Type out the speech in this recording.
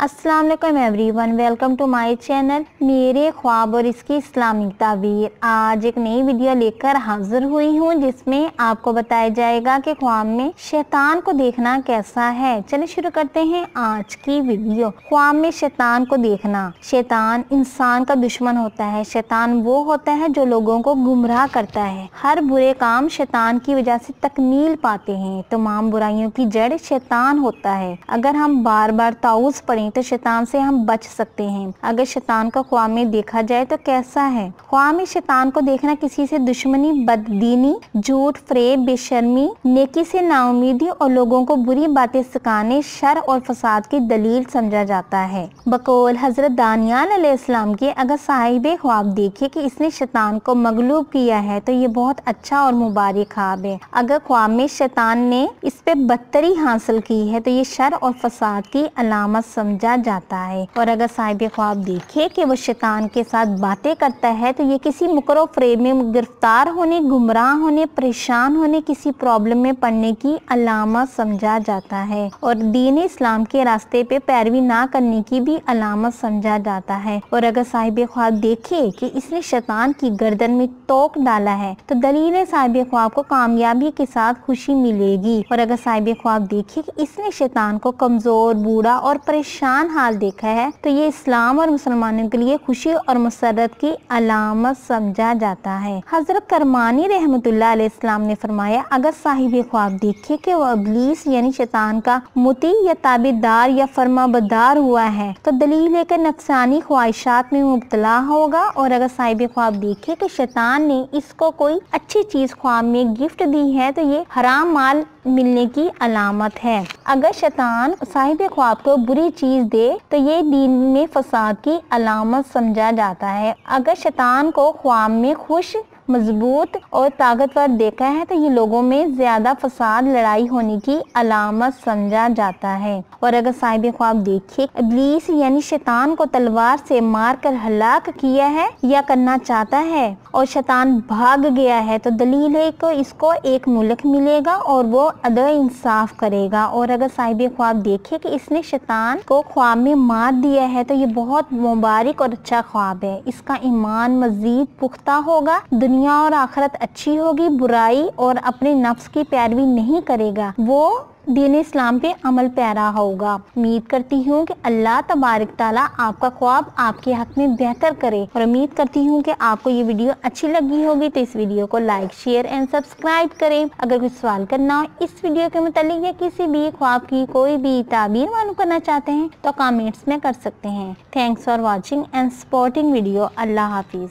अस्सलाम वालेकुम everyone, welcome to my channel मेरे ख्वाब और इसकी इस्लामिक ताबीर। आज एक नई वीडियो लेकर हाजिर हुई हूँ जिसमें आपको बताया जाएगा कि ख्वाब में शैतान को देखना कैसा है। चलिए शुरू करते हैं आज की वीडियो। ख्वाब में शैतान को देखना। शैतान इंसान का दुश्मन होता है। शैतान वो होता है जो लोगों को गुमराह करता है। हर बुरे काम शैतान की वजह से तकमील पाते हैं। तमाम बुराइयों की जड़ शैतान होता है। अगर हम बार बार ताऊज़ पढ़ें तो शैतान से हम बच सकते हैं। अगर शैतान को ख्वाब में देखा जाए तो कैसा है? ख्वाब में शैतान को देखना किसी से दुश्मनी, बददीनी, झूठ, फरेब, बेशर्मी, नेकी से नाउमीदी और लोगों को बुरी बातें सिखाने, शर और फसाद की दलील समझा जाता है। बकौल हजरत दानियाल अलैहिस्सलाम के, अगर साहिब ख्वाब देखे कि इसने शैतान को मगलूब किया है तो ये बहुत अच्छा और मुबारक ख्वाब है। अगर ख्वाब में शैतान ने इस पे बदतरी हासिल की है तो ये शर और फसाद की अलामत समझा जाता है। और अगर साहिब ख्वाब देखे कि वो शैतान के साथ बातें करता है तो ये किसी मुकरो फ्रेब में गिरफ्तार होने, गुमराह होने, परेशान होने, किसी प्रॉब्लम में पड़ने की अलामत समझा जाता है और दीन इस्लाम के रास्ते पे पैरवी ना करने की भी अलामत समझा जाता है। और अगर साहिब ख्वाब देखे कि इसने शैतान की गर्दन में तोक डाला है तो दलील है साहिब ख्वाब को कामयाबी के साथ खुशी मिलेगी। और अगर साहिब ख्वाब देखे कि इसने शैतान को कमजोर, बूढ़ा और परेशान हाल देखा है तो ये इस्लाम और मुसलमानों के लिए खुशी और मसरत की अलामत समझा जाता है। हजरत करमानी रहमतुल्लाह अलैहिस्सलाम ने फरमाया, अगर साहिब ख्वाब देखे कि वो इब्लीस यानी शैतान का मुती या ताबेदार या फरमाबरदार हुआ है तो दलील है कि नफसानी ख्वाहिशात में मुब्तला होगा। और अगर साहिब ख्वाब देखे कि शैतान ने इसको कोई अच्छी चीज ख्वाब में गिफ्ट दी है तो ये हराम माल मिलने की अलामत है। अगर शैतान साहिब ख्वाब को बुरी चीज दे तो ये दीन में फसाद की अलामत समझा जाता है। अगर शैतान को ख्वाब में खुश, मजबूत और ताकतवर देखा है तो ये लोगों में ज्यादा फसाद, लड़ाई होने की अलामत समझा जाता है। और अगर साहिब ख्वाब देखे इब्लीस यानी शैतान को तलवार से मारकर हलाक किया है या करना चाहता है और शैतान भाग गया है तो दलील है कि इसको एक मुल्क मिलेगा और वो अदल इंसाफ करेगा। और अगर साहिब ख्वाब देखे कि इसने शैतान को ख्वाब में मार दिया है तो ये बहुत मुबारक और अच्छा ख्वाब है। इसका ईमान मजीद पुख्ता होगा, दुनिया और आखिरत अच्छी होगी, बुराई और अपने नफ्स की पैरवी नहीं करेगा, वो दीन इस्लाम पे अमल पैरा होगा। उम्मीद करती हूँ कि अल्लाह तबारक ताला आपका ख्वाब आपके हक में बेहतर करे और उम्मीद करती हूँ कि आपको ये वीडियो अच्छी लगी होगी तो इस वीडियो को लाइक, शेयर एंड सब्सक्राइब करें। अगर कुछ सवाल करना हो इस वीडियो के मुतालिक या किसी भी ख्वाब की कोई भी ताबीर मालूम करना चाहते हैं तो कमेंट्स में कर सकते हैं। Thanks for watching and supporting video. Allah Hafiz.